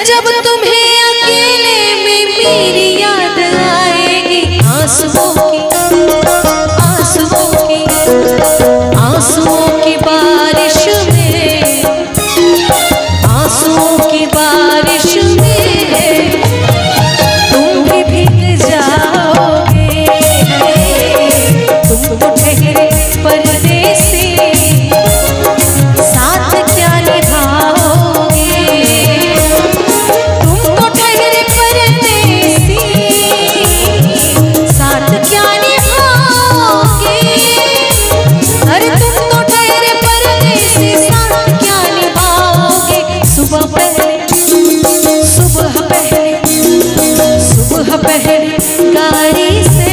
जब तुम्हें अकेले में मेरी याद आएगी, आंसुओं की बारिश में, आंसुओं की बारिश में तुम भी भीग जाओगे। तुम तो ठहरे परदेसी, साथ क्या निभाओगे। तुम तो ठहरे परदेसी, साथ क्या निभाओगे। अरे तुम तो ठहरे परदेसी, साथ क्या निभाओगे। सुबह पहले गाड़ी से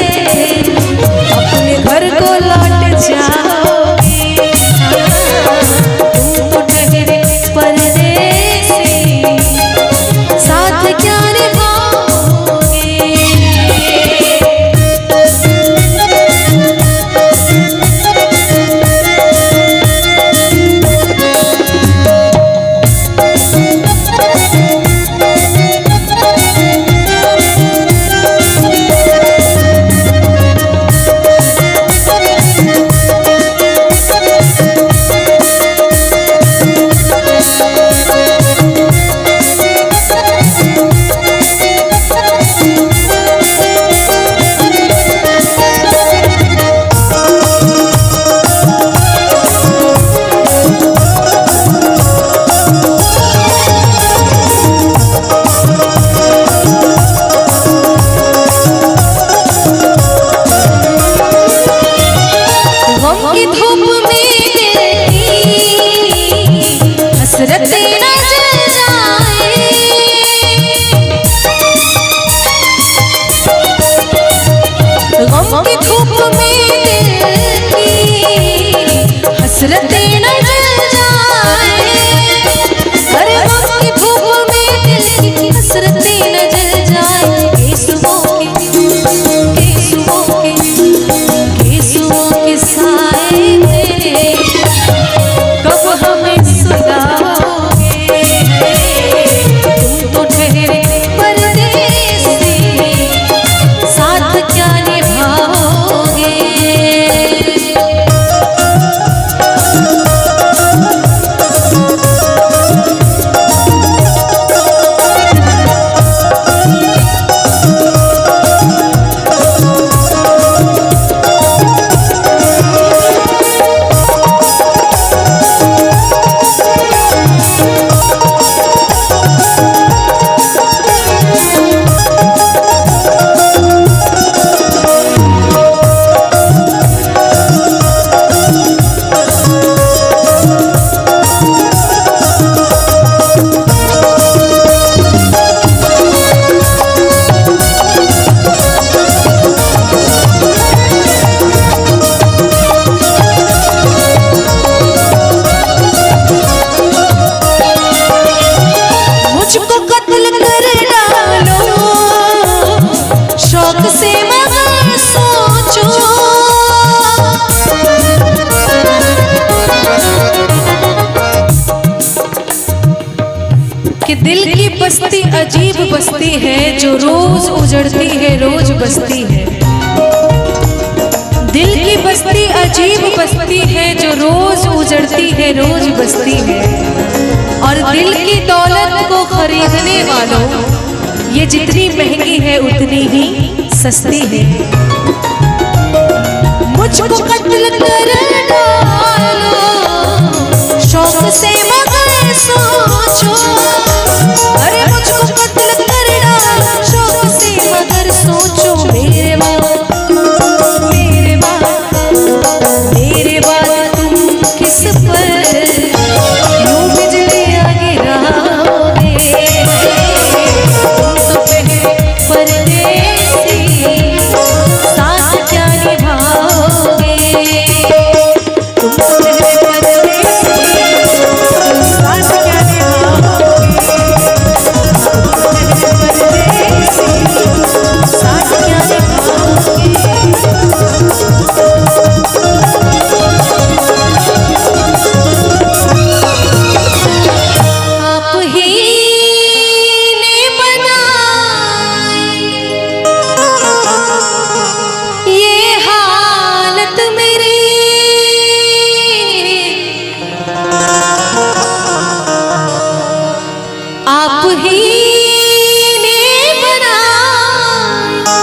अपने घर को लौट जाओगे। तुम तो ठहरे परदेसी, साथ क्या निभाओगे। की धूप में हसरतें न जल जाए। गम की धूप में हसरतें न जल जाए। अरे गम की धूप में दिल की हसरतें न जल जाए। केसुओं के साए में कब हमें सुलाओगे। तुम तो ठहरे परदेसी, साथ क्या निभाओगे। मुझको कत्ल कर डालो शौक से, मगर सोचो कि दिल की बस्ती अजीब बस्ती है, जो रोज उजड़ती है रोज बसती है। दिल की बस्ती अजीब बस्ती है, जो रोज उजड़ती है रोज बसती है। और दिल की दौलत को खरीदने वालों, ये जितनी महंगी है उतनी ही सस्ती है। मुझको कत्ल कर डालो शौक से, मगर सोचो। अरे मुझको कत्ल कर डालो शौक से, मगर सोचो। मेरे बाद तुम किस पर यूं बिजलियां गिराओगे। तुम तो ठहरे परदेसी, साथ क्या निभाओगे। तुम तो ठहरे परदेसी, साथ क्या निभाओगे। आप ही ने बनाया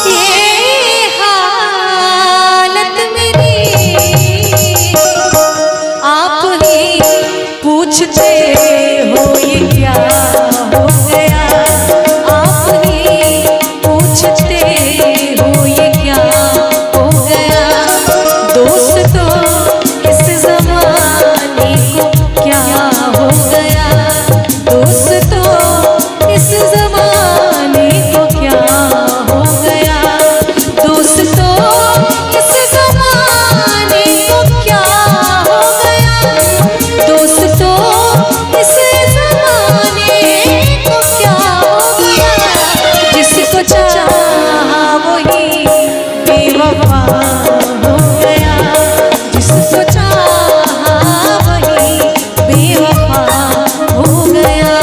ये हालत मेरी, आप ही पूछते हो ये क्या हो गया, आप ही पूछते हो ये क्या हो गया। दोस्तों इस ज़माने को क्या हो गया, दोस्तों इस ज़माने को क्या हो गया, दोस्तों इस ज़माने को क्या हो गया, दोस्तों इस ज़माने को क्या हो गया। जिसको चाहा वही बेवफा हो गया, जिसको चाहा वही बेवफा हो गया।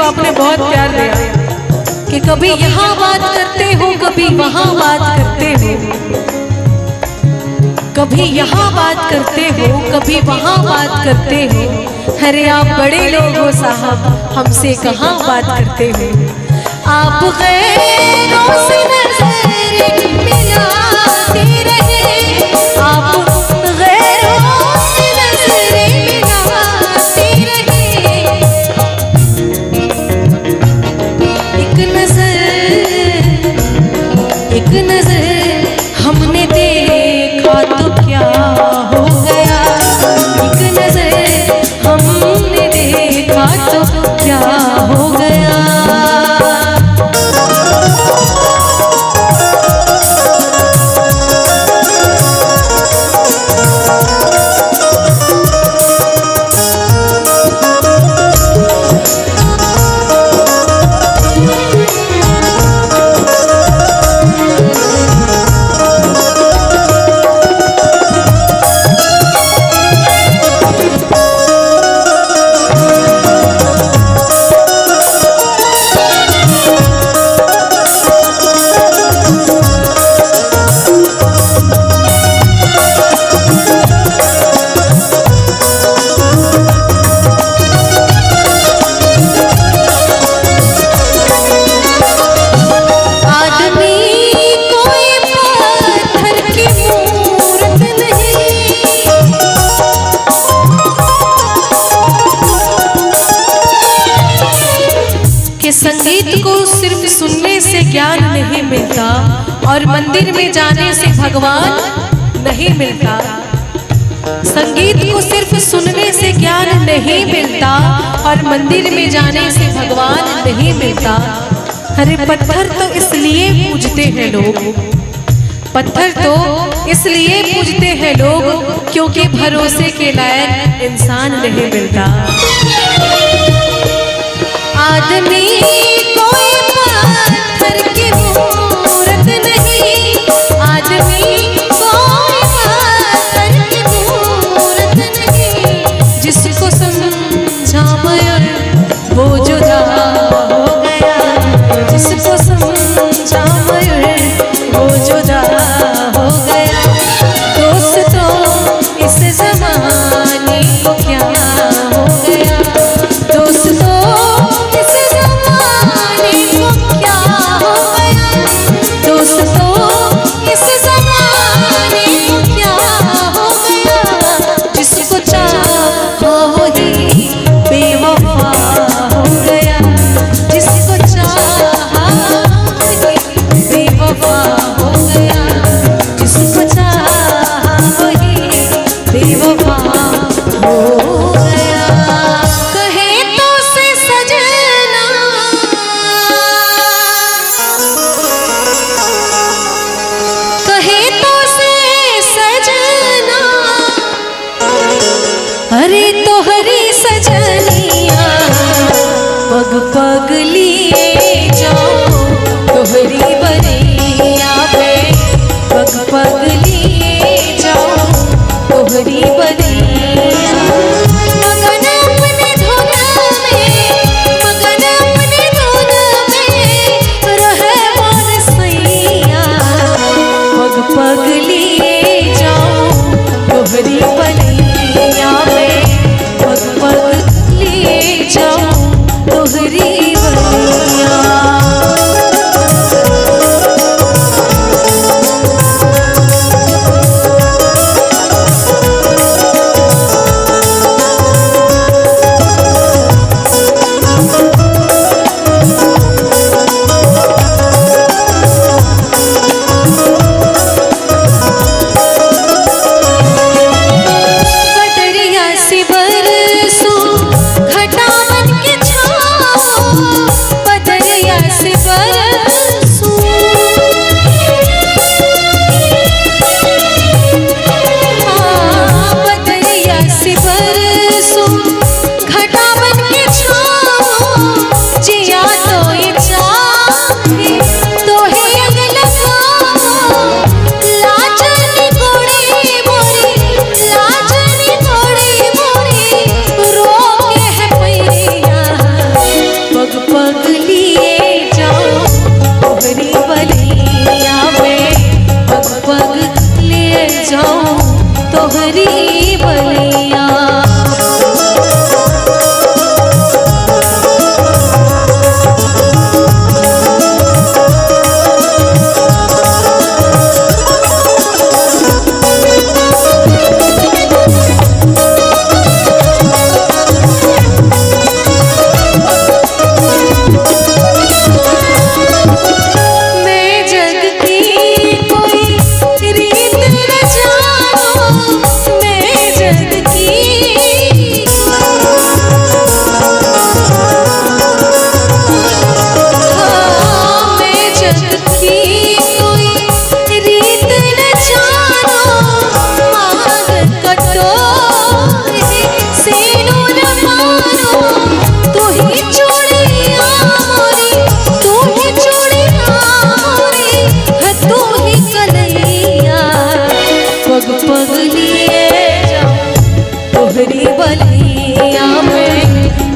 आपने बहुत प्यार दिया कि कभी यहाँ बात करते हो, कभी वहाँ बात करते हो, कभी यहाँ बात करते हो, कभी वहाँ बात करते हो। अरे आप बड़े लोग हो साहब, हमसे कहाँ बात करते हो। आप गैरों से नजर मिलाते रहे, आप गैरों से नजर मिलाते रहे। एक नजर हमने देखा तो क्या हो गया, एक नजर हमने देखा तो क्या हो गया। संगीत को सिर्फ सुनने से ज्ञान नहीं मिलता और मंदिर में जाने से भगवान नहीं मिलता। संगीत को सिर्फ सुनने से ज्ञान नहीं मिलता और मंदिर में जाने से भगवान नहीं मिलता। अरे पत्थर तो इसलिए पूजते हैं लोग, पत्थर तो इसलिए पूजते हैं लोग क्योंकि भरोसे के लायक इंसान नहीं मिलता। आदमी कोई पत्थर की मूरत नहीं, आदमी कोई पत्थर की मूरत नहीं। जिसको समझा मयूर वो जुदा हो गया, जिसको समझा मयूर वो जुदा हो गया। दोस्तों इस ज़माने को क्या हो गया, दोस्तों इस ज़माने पग पग लिए जाओ तोहरी बलिया में, पग पग लिए जाओ तोहरी बलिया। मगन अपने धुन में, मगन अपने धुन में रहे मोर सैया, पग पग लिए जाओ तोहरी बलिया में, पग पग लिए जाओ तोहरी बलिया।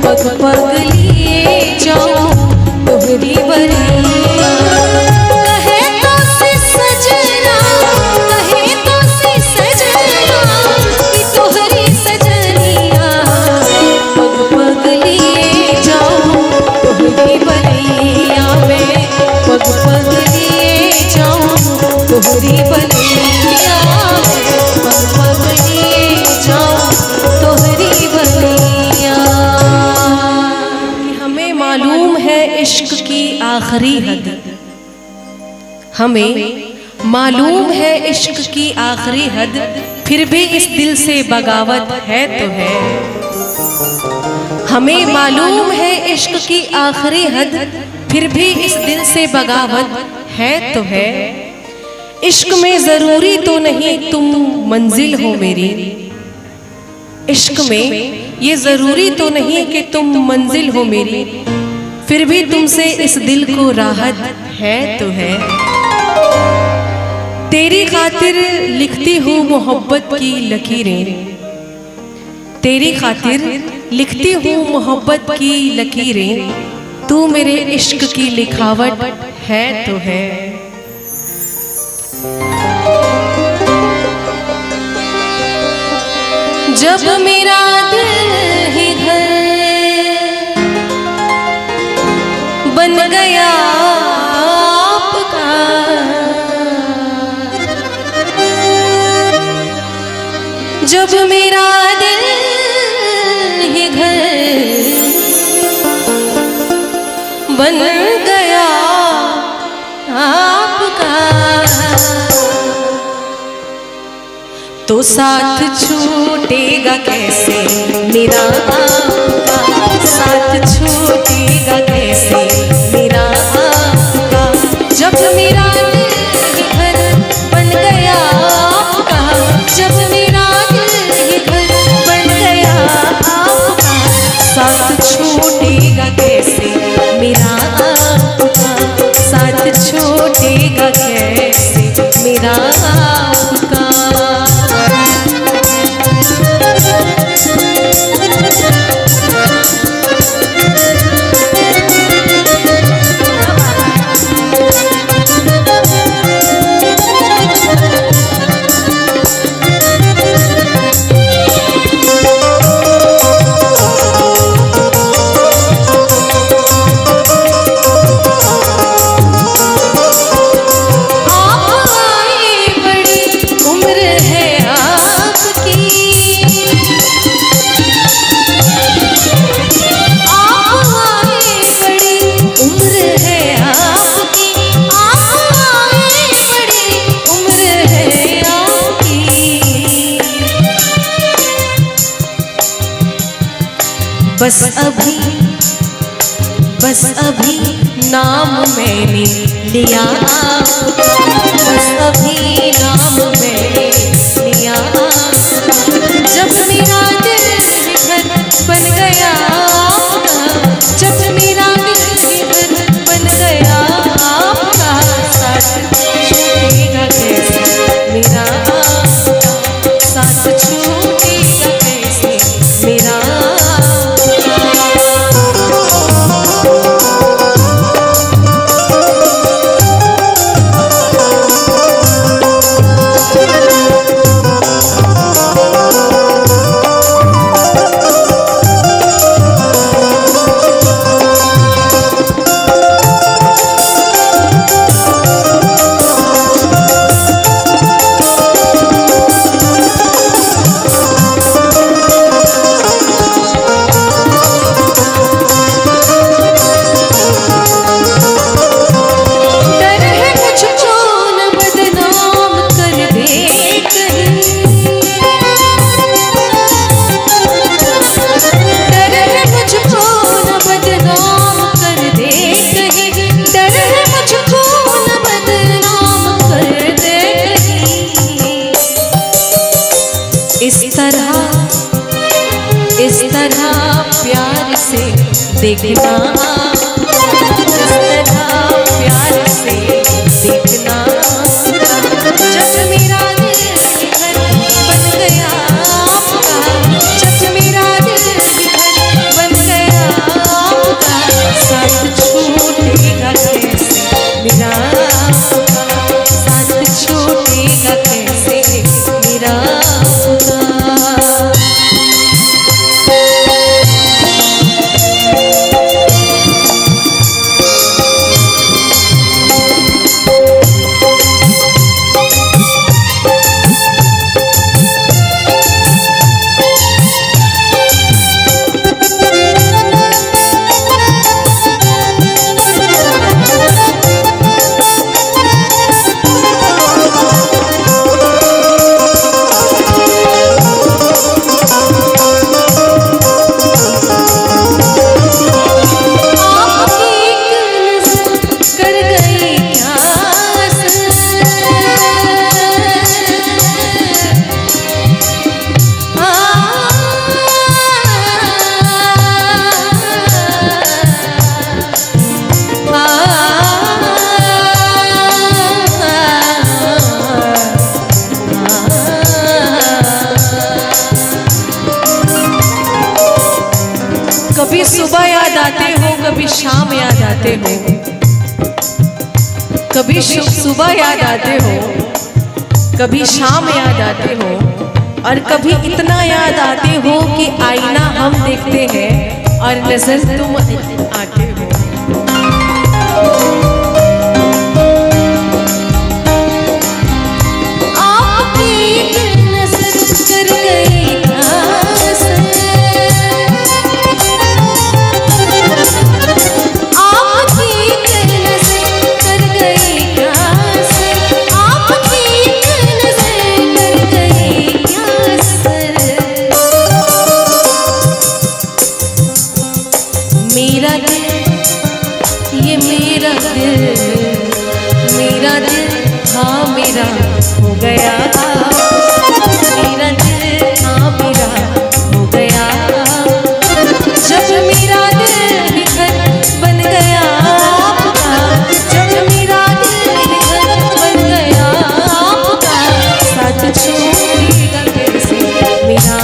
पग पग लिए जाओ तोहरी बलिया। कहे तो से सजना, कहे तो से सजना कि तोहरी सजनिया, पग पग लिए जाओ तोहरी बलिया में, पग पग लिए जाओ तोहरी बलिया, पग पग लिए जाओ तोहरी बलिया। हमें मालूम है इश्क की आखिरी हद, हमें मालूम है इश्क की आखिरी हद, फिर भी इस दिल से बगावत है तो है। हमें मालूम है इश्क की आखिरी हद, फिर भी इस दिल से बगावत है तो है। इश्क में जरूरी तो नहीं तुम मंजिल हो मेरी, इश्क में ये जरूरी तो नहीं कि तुम मंजिल हो मेरी, फिर भी तुमसे इस दिल को राहत है तो है। तेरी खातिर लिखती हूँ मोहब्बत की लकीरें, तेरी खातिर लिखती हूँ मोहब्बत की लकीरें, तू मेरे इश्क की लिखावट है तो है। जब मेरा दिल ही घर बन गया आपका, जब मेरा दिल ही घर बन गया आपका, तो साथ छूटेगा कैसे मेरा आपका, साथ छूटेगा कैसे मेरा आपका। जब मेरा दिल ही घर बन गया आपका, जब मेरा दिल ही घर बन गया आपका, साथ छूटेगा कैसे बस अभी नाम मैंने लिया, बस अभी नाम मैंने लिया। जब मेरा दिल घर बन गया, जब मेरा दिल घर बन गया आपका, साथ छूटेगा कैसे मेरा, साथ छूटेगा कैसे मेरा। इस तरह प्यार से देखना, इस तरह प्यार से देखना। जब मेरा दिल घर बन गया आपका, जब मेरा दिल घर बन गया आपका, साथ छूटेगा कैसे मेरा, साथ छूटेगा कैसे मेरा। कभी सुबह याद आते हो, कभी शाम याद आते हो, कभी सुबह याद आते हो, कभी शाम याद आते हो, और कभी इतना याद आते हो कि आईना हम देखते हैं और नजर तुम आते हो। मेरा दिल, ये मेरा दिल हाँ मेरा हो गया, मेरा दिल हाँ मेरा हो गया। जब मेरा दिल घर बन गया आपका, जब मेरा दिल घर बन गया आपका, साथ छूटेगा कैसे मेरा,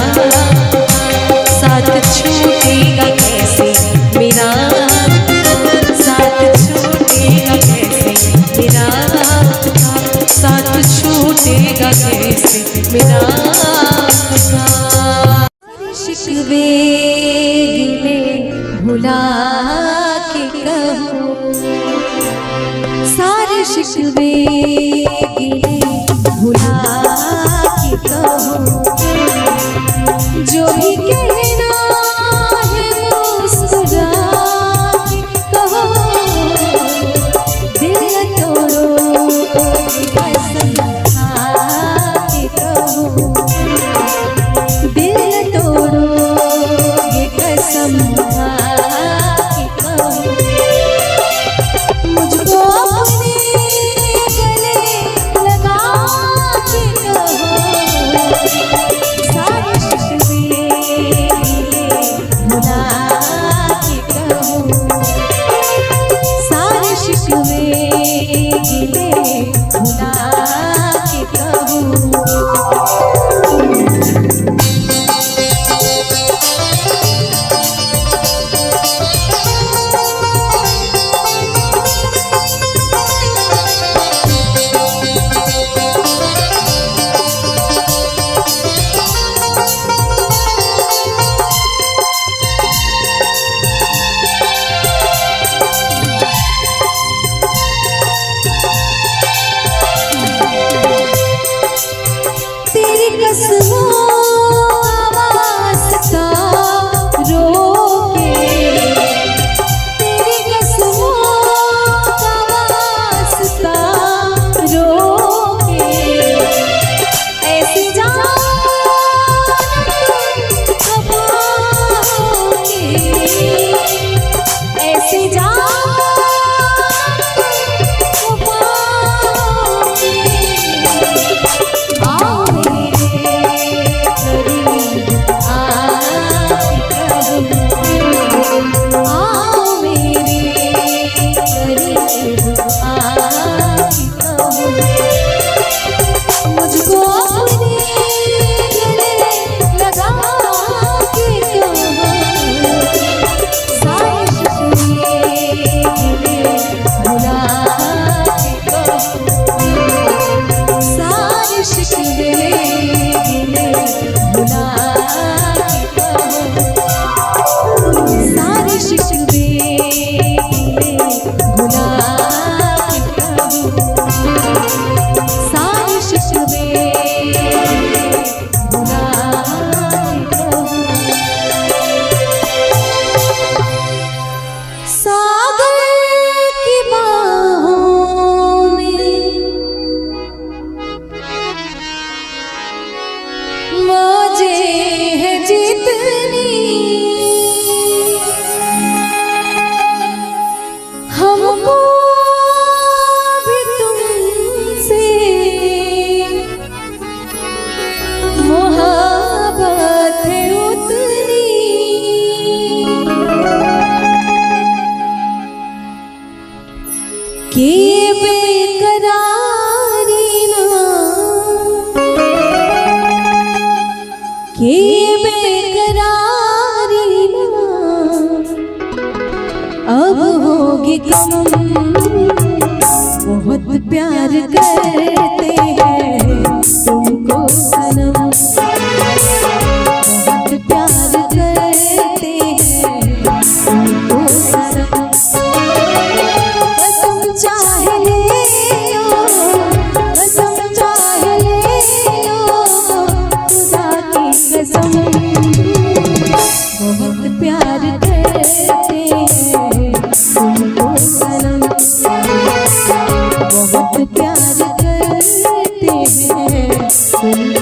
साथ छूटेगा कैसे मेरा, साथ छूटेगा कैसे मेरा, साथ छूटेगा कैसे मेरा। शिकवे गिले भुला के कहो, सारे शिकवे गिले भुला के कहो, जो भी कहना दिल तोड़ो ये कसम कसमों का वास्ता रोके, तेरी कसमों का वास्ता रोके, ऐसी जान खपाओगे, ऐसी जान के बेकरारी ना, के बेकरारी ना अब होगी कम। बहुत प्यार करते हैं तुमको सनम, बहुत प्यार करते हैं तुमको सनम। बहुत प्यार करते हैं तुमको सनम, बहुत प्यार करते हैं तुमको सनम।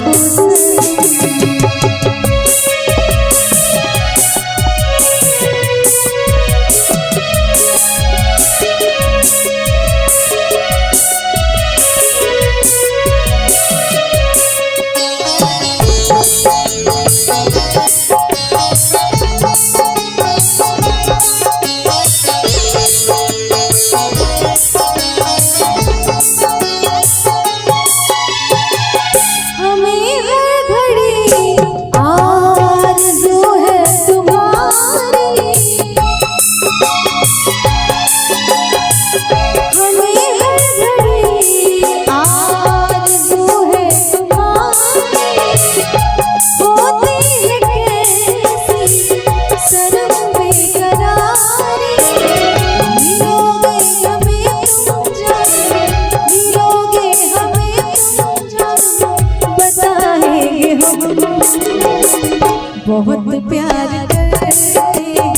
बहुत प्यार करते हैं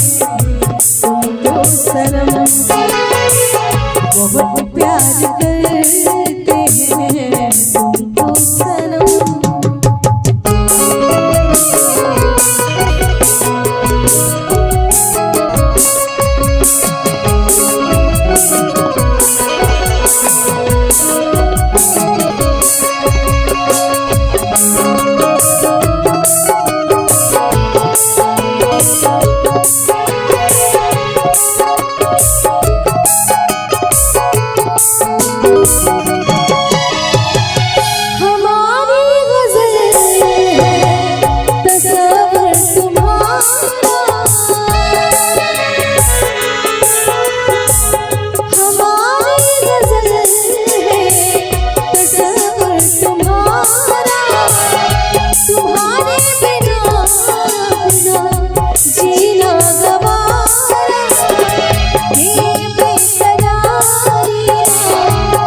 तुमको सनम, बहुत प्यार करते हैं तुमको सनम।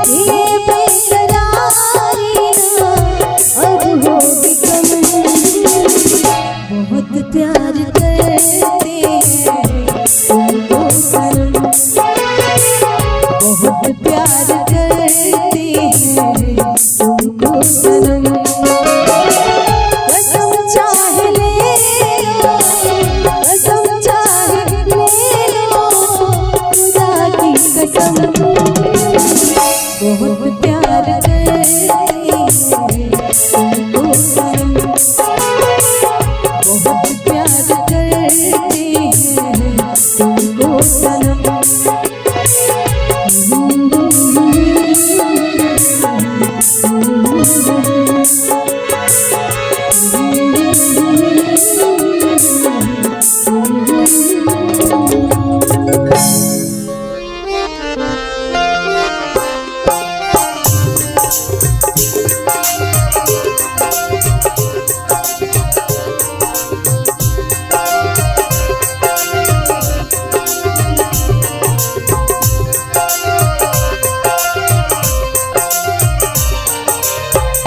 ये बहुत प्यार करते हैं तुमको सनम, बहुत प्यार करते हैं तुमको सनम।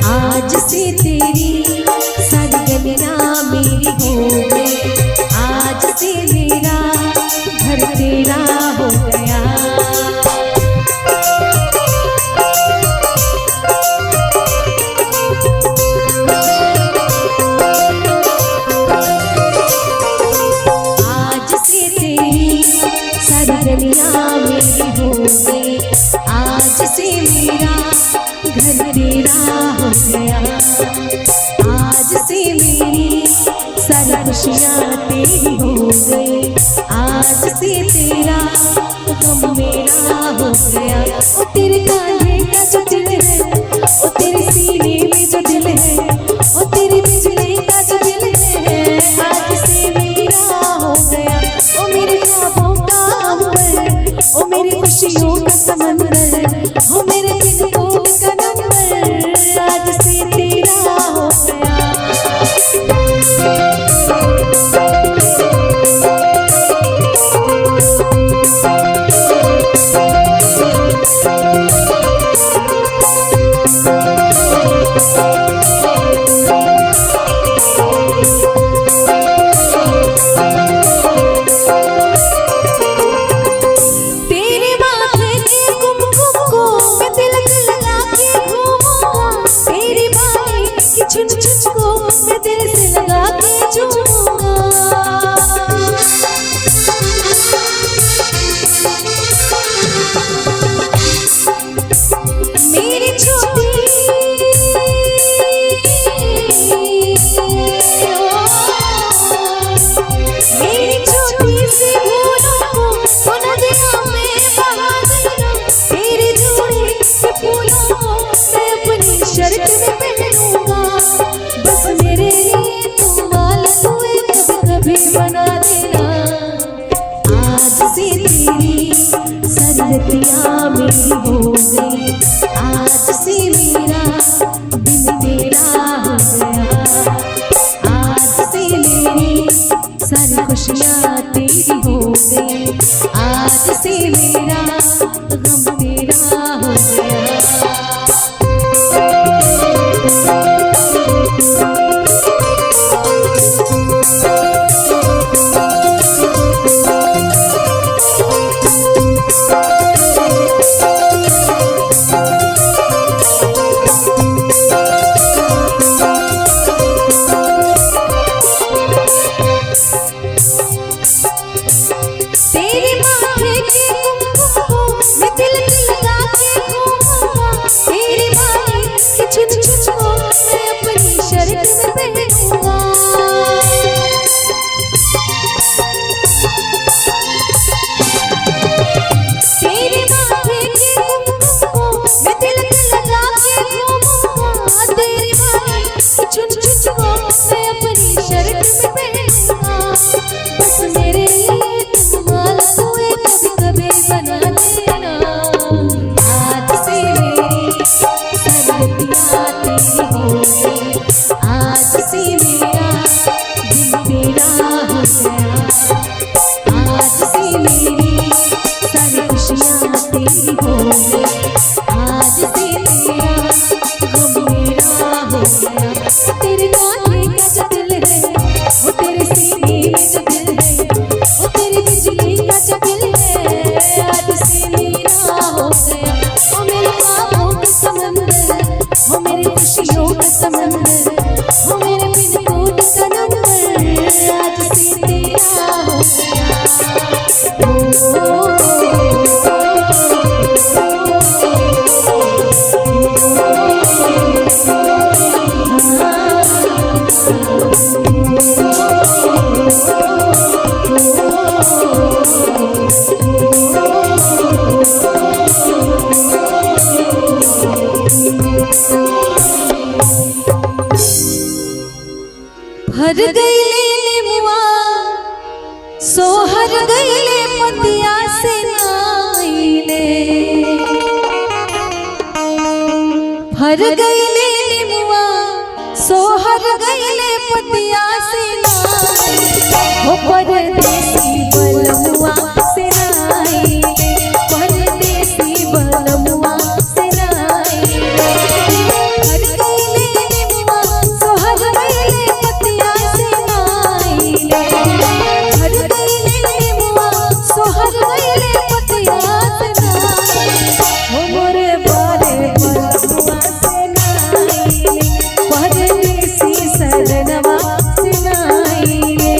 आज से तेरी सारी गलियां मेरी हो गई, आज से मेरा घर तेरा हो गया। आज से तेरी सारी गलियां मेरी हो गई, आज से मेरा घर तेरा हो गया। आज से मेरी सारी खुशियाँ तेरी हो गई, आज से तेरा गम मेरा हो गया। ओ तेरे कांधे का जो दिल है, ओ तेरे सीने में जो दिल है, ओ तेरी बिजली का जो दिल है, आज से मेरा हो गया। ओ मेरे ख्वाबों का अंबर, ओ मेरी खुशियों का समंदर, ओ मेरे दिल को का नंबर, आज से तेरा हो गया। मैं दिल से लगा के झूमूंगा, मेरी छोटी सी भूलों को नदियों में बहा देना, तेरी जोड़ी के फूलों को मैं अपनी शर्त में पहनूंगा। बस मेरे लिए तुम वाला हुए कभी बना देना। आज से तेरी सरहदियाँ मेरी हो गई, आज से मेरा दिन तेरा हो गया। आज से मेरी सारी खुशियाँ तेरी हो गई, आज से मेरा गम तेरा हो गया। तेरे माथे के कुमकुम को मैं दिल लगा के घूमूंगा, तेरे बालों की छुन छुन को मैं अपनी शर्त में पहनूंगा। तेरे माथे के कुमकुम को मैं दिल लगा के घूमूंगा, तेरे बालों की छुन छुन को मैं अपनी शर्त में पहनूंगा। बस मेरे लिए कभी बना देना। आज से मेरी सरहदियाँ तेरी हो गई, आज से मेरा दिन तेरा हो गया। आज से मेरी सारी खुशियाँ तेरी हो गई, आज से तेरा गम मेरा हो गया। तेरे कांधे का जो दिल है, वो तेरे सीने में जो दिल है, वो तेरी बिजली का जो दिल है, आज से मेरा हो गया। ओ मेरे ख्वाबों का समंदर, ओ मेरी खुशियों का समंदर, ओ मेरे बिन कोड का नंबर, आज से तेरा हो गया। ओ भर गईले नेमुआ सोहर गईले पतिया से नाइले। भर गईले नेमुआ सोहर गईले पतिया से नाइले। हो परदेसी बलमुआ से नाइले, परदेसी बलमुआ से नाइले। भर गईले नेमुआ सोहर गईले पतिया से नाइले। भर गईले नेमुआ सोहर गईले पतिया से नाइले। हो मोरे बारे बलमुआ से नाइले, परदेसी सजनवा से नाइले।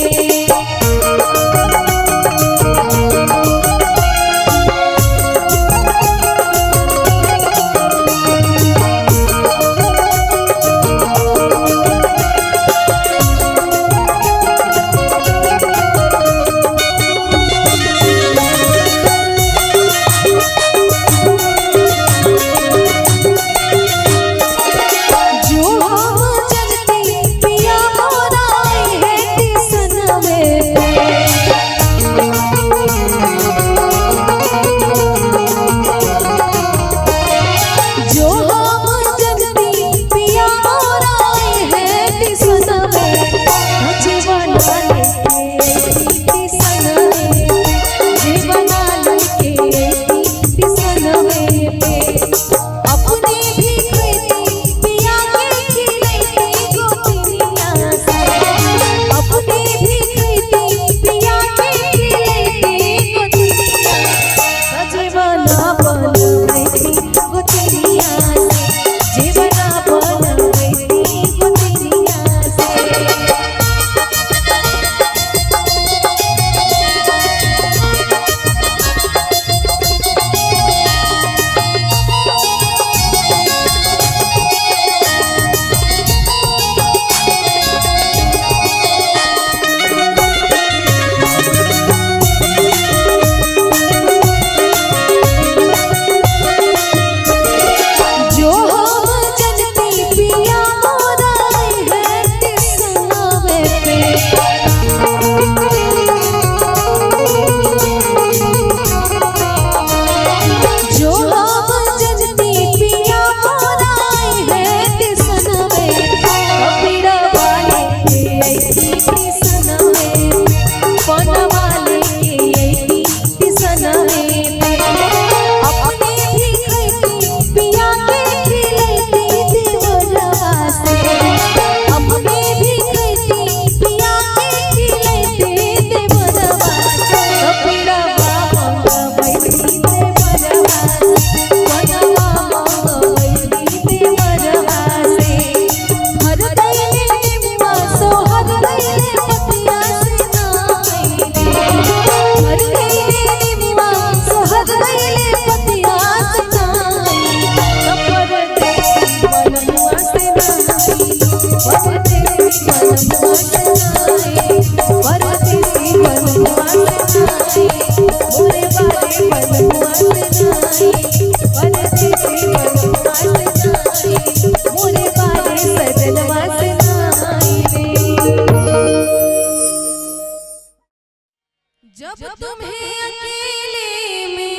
जब तुम्हें अकेले में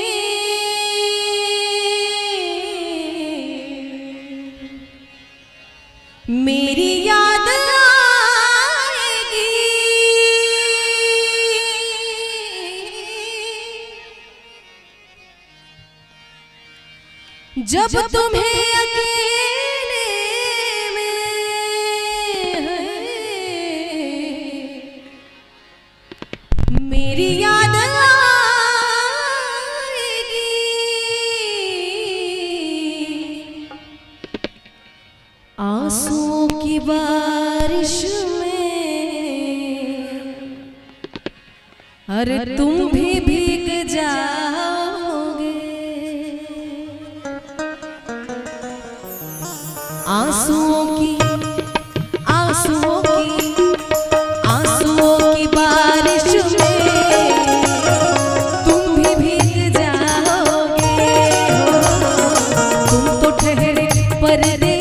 मेरी याद आएगी, जब तुम्हें अकेले में मेरी याद आएगी, आंसुओं की बारिश में अरे तुम भी भीग जाओगे। आंसुओं की बारिश में तुम भी भीग जाओगे। तुम तो ठहरे परदेसी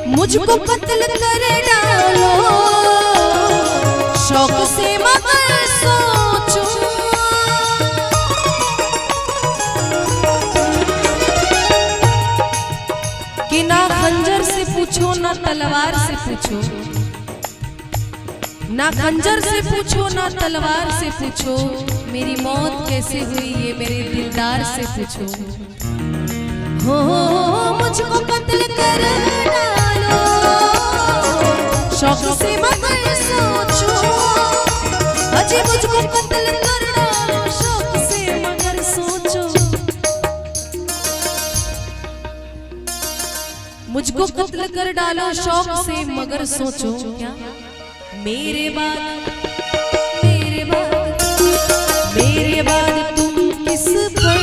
मुझको कत्ल कर डालो शौक से मगर सोचो। कि ना खंजर से पूछो ना तलवार से पूछो, ना खंजर से पूछो ना तलवार से पूछो, मेरी मौत कैसे हुई ये मेरे दिलदार से पूछो। हो मुझको कत्ल कर डालो शौक से मगर सोचो, अजी मुझको कत्ल कर डालो शौक से मगर सोचो। मुझको कत्ल कर डालो शौक से मगर सोचो। क्या मेरे बाद तुम किस पर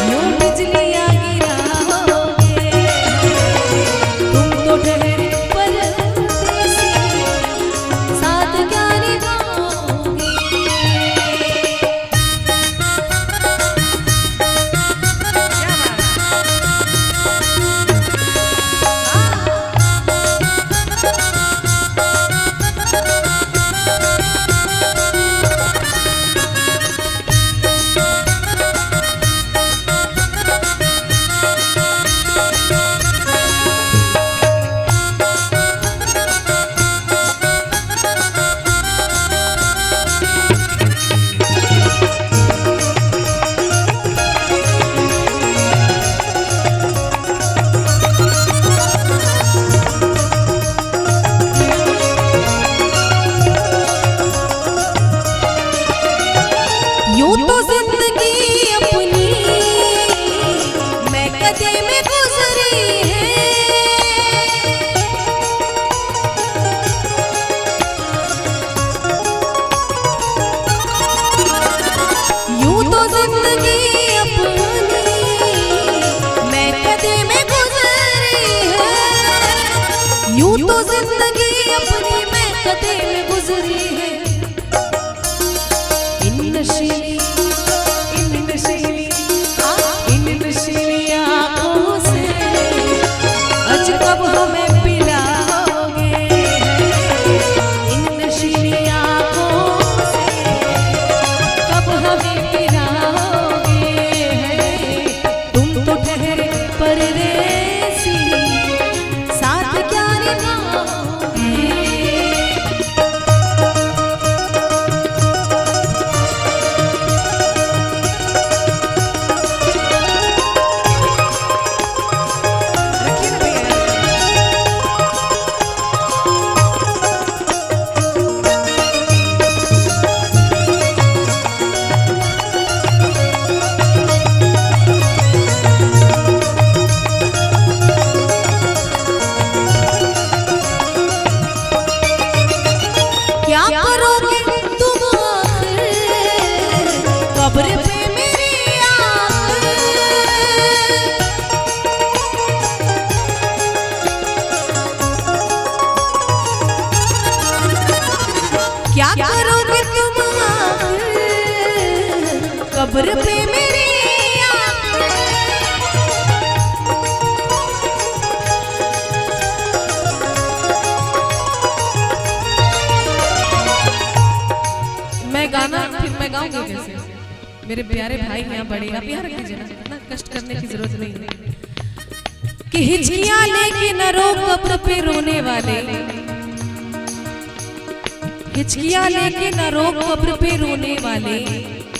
यूं बिजलियां गिराओगे, तुम तो ठहरे परदेसी साथ क्या निभाओगे। यूं तो जिंदगी अपनी मैं कदे में गुजरी है, यूं तो जिंदगी अपनी मैं कदे में गुजरी है, यूं तो जिंदगी अपनी मैं कदे में गुजरी है। इन नशीली आँखों से आज कब हमें पिलाओगे, इन नशीली आँखों से कब हमें पिलाओगे। तुम तो ठहरे परदेसी साथ क्या निभाओगे। क्या करोगे तुम आखिर कब्र पे मेरी आकर, क्या करोगे तुम आखिर कब्र पे मेरी आकर। मैं गाना फिर मैं गाऊंगी कैसे? मेरे प्यारे भाई यहाँ बड़े, आप यहाँ रख दीजिए ना, इतना कष्ट करने की जरूरत नहीं है। कि हिचकियां लेके न रो कब्र पे रोने वाले, हिचकियां लेके न रो कब्र पे रोने वाले,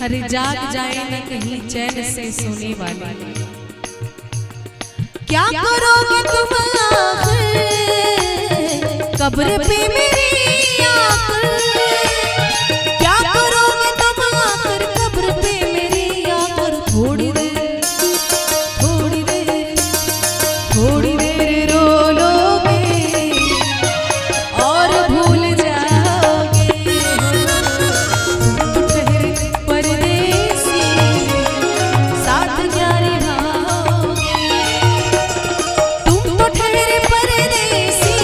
हर जाग जाए न कहीं चैन से सोने वाले। क्या करोगे तुम आखिर कब्र पे मेरी आकर, क्या करोगे तुम आकर कब्र पे मेरी आकर। थोड़ी देर रो लोगे और भूल जाओगे, तुम ठहरे परदेसी साथ क्या निभाओगे। तुम तो ठहरे परदेसी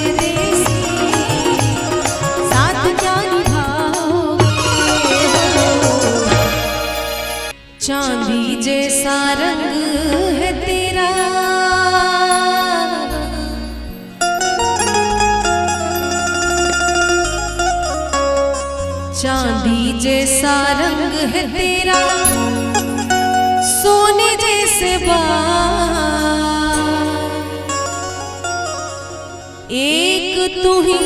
परदेसी, साथ क्या निभाओगे हो। चांदी जैसा रंग है तेरा, चांदी जैसा रंग है तेरा, सोने जैसे बाल, एक तू ही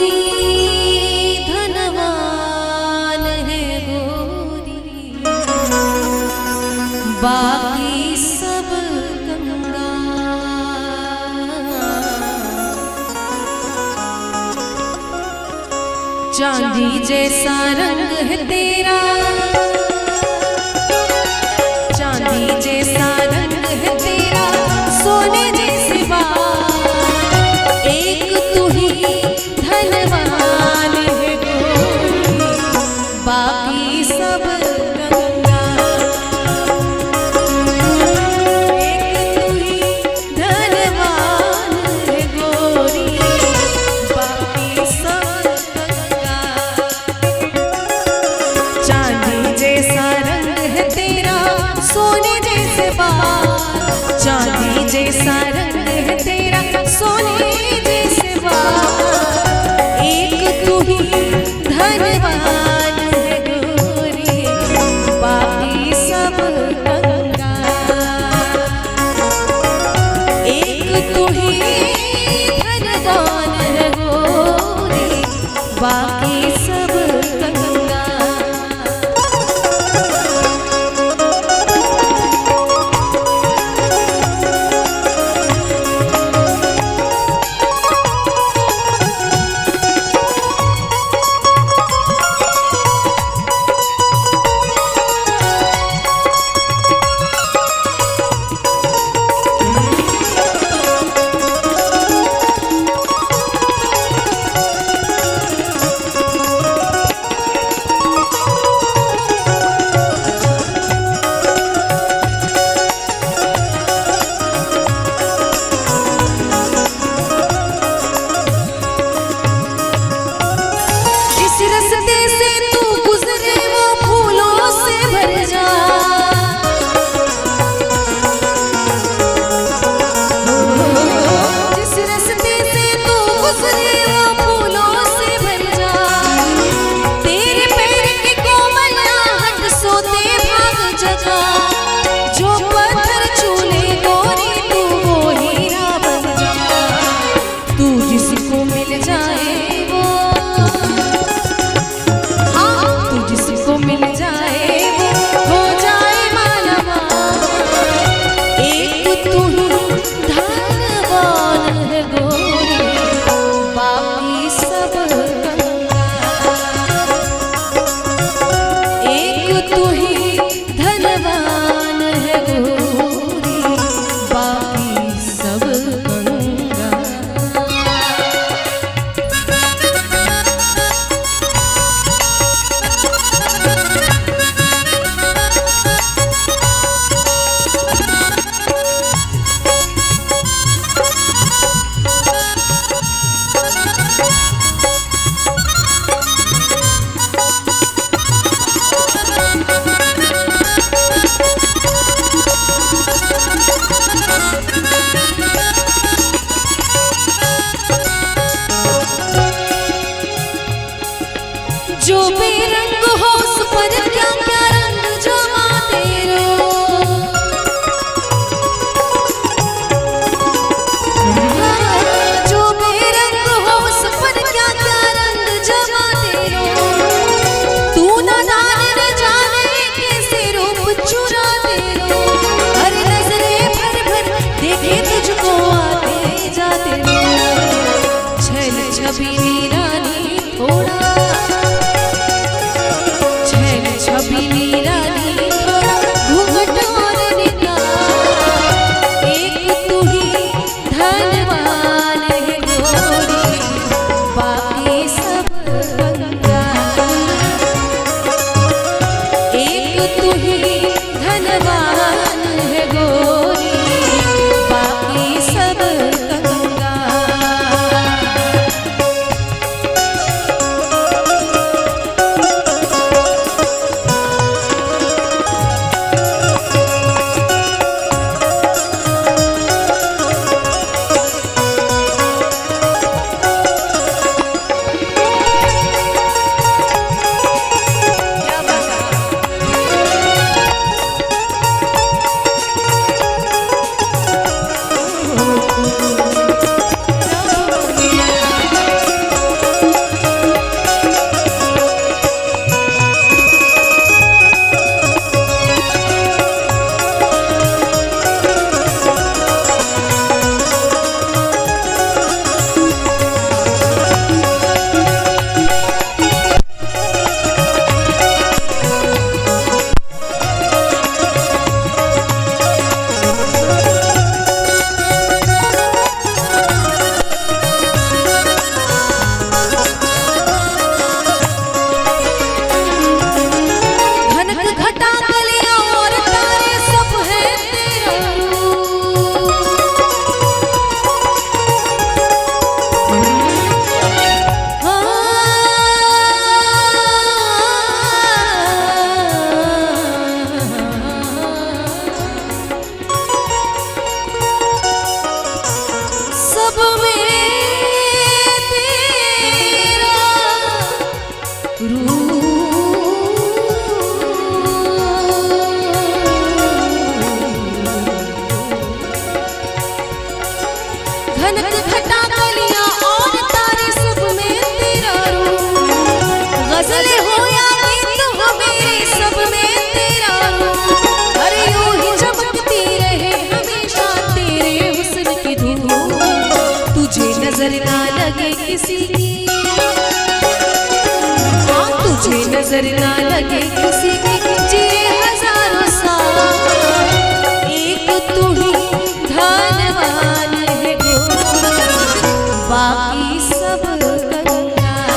धनवान है गोरी, बाकी सब चांदी जैसा रंग है तेरा, चांदी जैसा रंग है तेरा, सोने जैसे बाल, एक तू ही धनवान है गोरी, बाकी सब कंगाल, एक तू ही धनवान है गोरी, बाकी सब चांदी जैसा रंग है तेरा, सोने जैसे बाल, चांदी जैसा रंग है तेरा, सोने जैसे बाल, एक तू ही धनवान है गोरी, बाकी सब कंगाल, एक तू ही धनवान है गोरी, बाकी सब जो बेरंग हो उस पर क्या क्या रंग जमा तेरो, जो बेरंग हो उस पर क्या क्या रंग जमा तेरो, तू न जाने न जाने कैसे रूप चुरा तेरो, हर नजरे भर भर देखे तुझको आते जाते छल छबीली रानी थोड़ा, छबीली रानी थोड़ा घूंघट और निकाल, एक तू ही धनवान है गोरी, बाकी सब कंगाल, एक तू ही धनवान है गोरी, बाकी सब कंगाल। किसी की, हाँ तुझे नजर ना लगे किसी की, जिए हजारों साल एक तू ही धनवान है गोरी, बाकी सब कंगाल।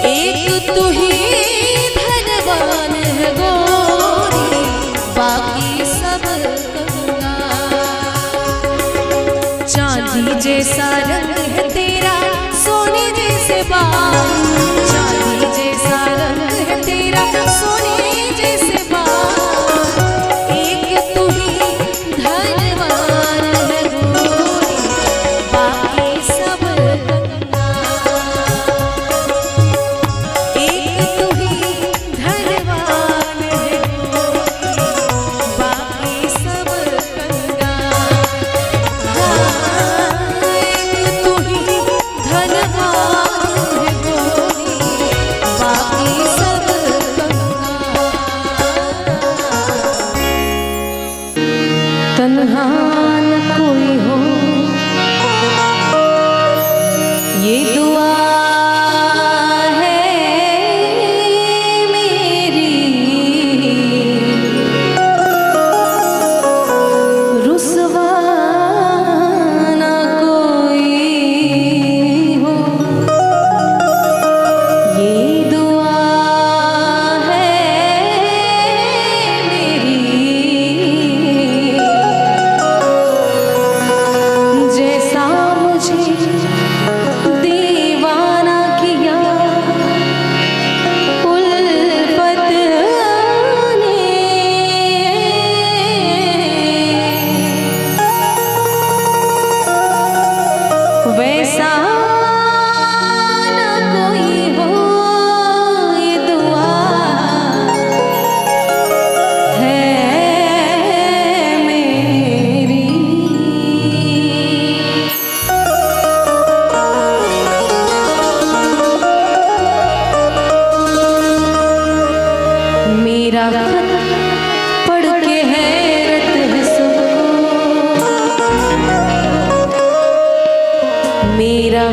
एक तू ही धनवान है गोरी, बाकी सब कंगाल। चांदी जैसा रंग है तेरा, सोने जैसे बाल, चांदी जैसा रंग है तेरा, सोने जैसे बाल, एक तू ही धनवान है गोरी, बाकी सब कंगाल। एक तू ही धनवान है गोरी, बाकी सब कंगाल। हाँ, एक तू ही धनवान है गोरी, बाकी सब कंगाल। तन्हा न कोई हो ये दुआ है मेरी, रुसवा न कोई हो ये दुआ है मेरी। जैसा मुझे दीवाना किया उल्फत ने, वैसा न कोई हो ये दुआ है मेरी। मेरा खत पढ़ के हैरत है सबको, मेरा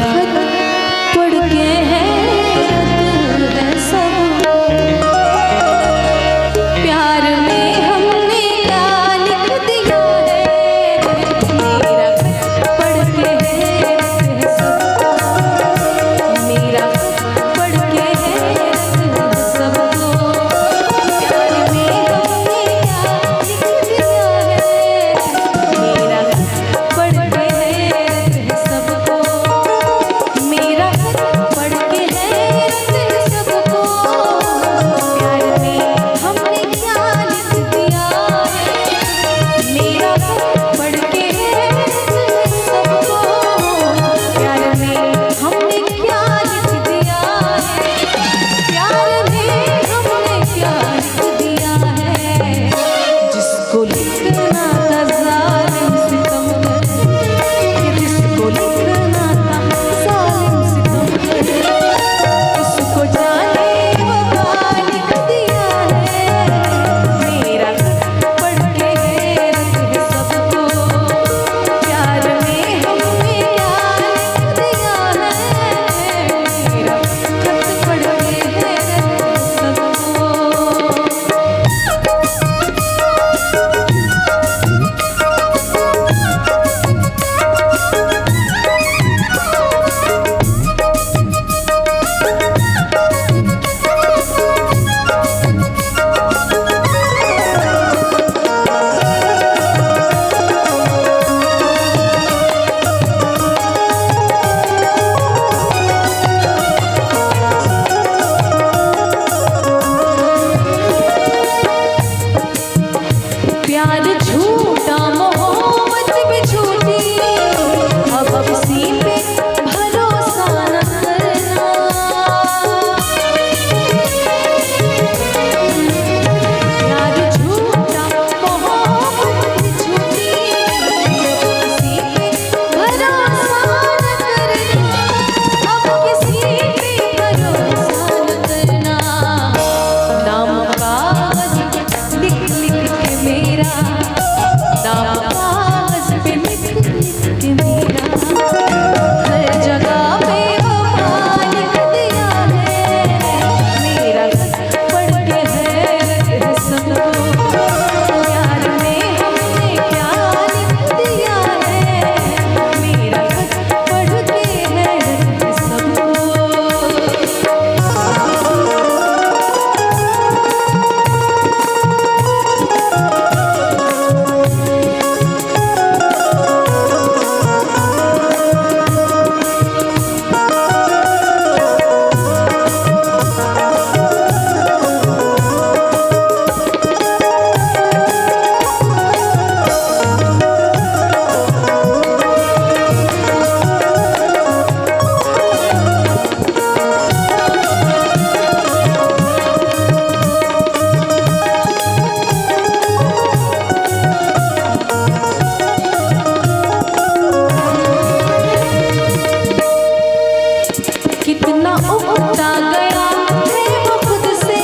उगता गया है वो खुद से,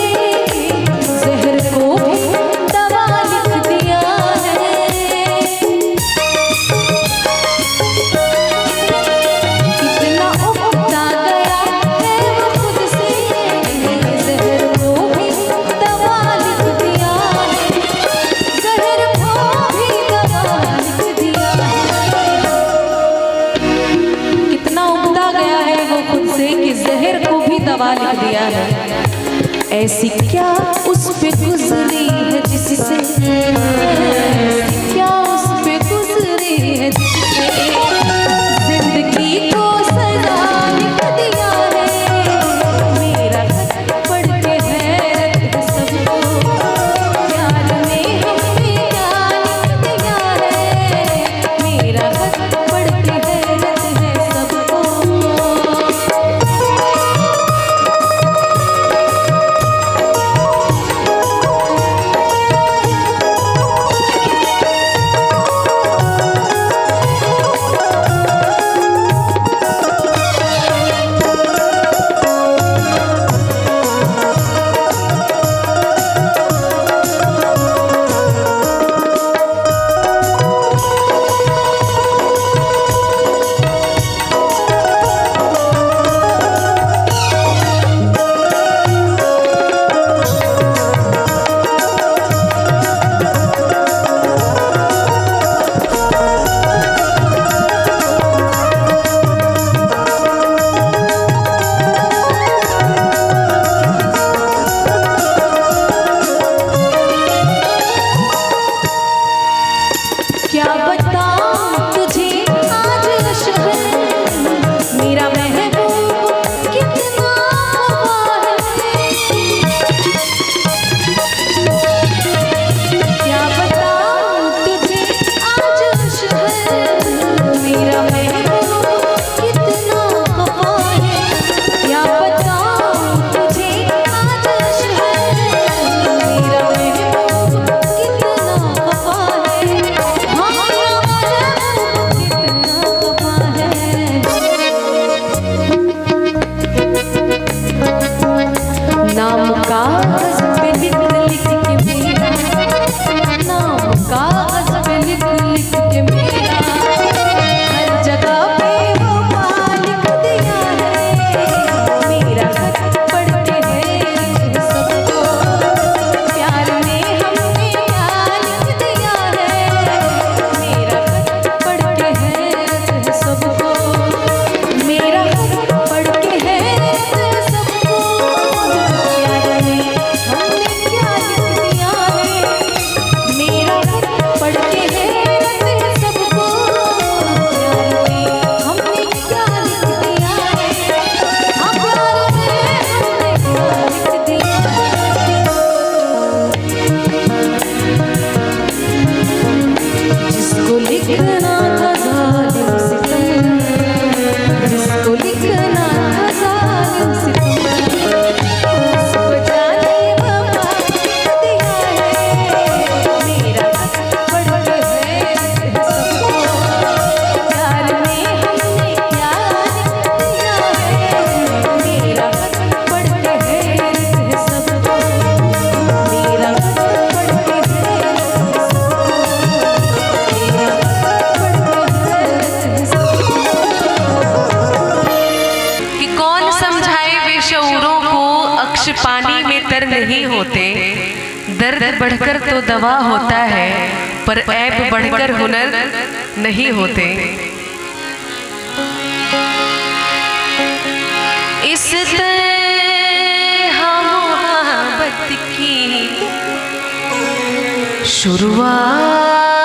जहर को भी दवा लिख दिया है। कितना उगता गया है वो खुद से, जहर को भी दवा लिख दिया है, जहर को भी दवा लिख दिया है। कितना उगता गया है वो खुद से कि जहर को भी दवा लिख दिया है। ऐसी क्या उस पे गुजरी है जिससे, क्या उस पे गुजरी है जिससे जिंदगी को सजा लिख दिया है। मेरा खत पढ़ के हैरत है सबको, प्यार में हमने क्या लिख दिया है। मेरा खत पढ़ के हैरत है सबको। क्या बताऊं तुझे आज शहर, मेरा महबूब कितना वफा है। क्या बताऊं तुझे आज शहर, मेरा महबूब कितना वफा है। क्या बताऊं तुझे आज शहर, मेरा महबूब कितना वफा है। नाम कागज पे लिख लिख के मेरा, नाम कागज पे लिख लिख के मेरा, हर जगह पे वो लिख दिया है। मेरा खत पढ़ के हैरत है सबको, प्यार में हमने क्या लिख दिया है। मेरा खत पढ़ के हैरत है सबको, मेरा खत पढ़ के हैरत है सबको। प्यार में हमने क्या लिख दिया है। मेरा खत पढ़ के हैरत है सबको, प्यार में हमने क्या लिख दिया है। हाँ, प्यार में हमने क्या लिख दिया है। जिसको लिखना था जालिम सितम, जिसको लिखना था जालिम सितम, उसको जाने वफा लिख दिया है। मेरा खत पढ़ के हैरत है सबको, प्यार में हमने क्या लिख दिया है। मेरा खत पढ़ के हैरत है सबको, मेरा खत पढ़ के हैरत है सबको, मेरा खत पढ़ के हैरत है सबको। कि कौन समझाए बेशऊरों को अक्ष पानी में तर नहीं होते। दर्द बढ़कर तो दवा होता है, पर ऐब बढ़कर हुनर नहीं होते। इस तरह मोहब्बत की शुरुआत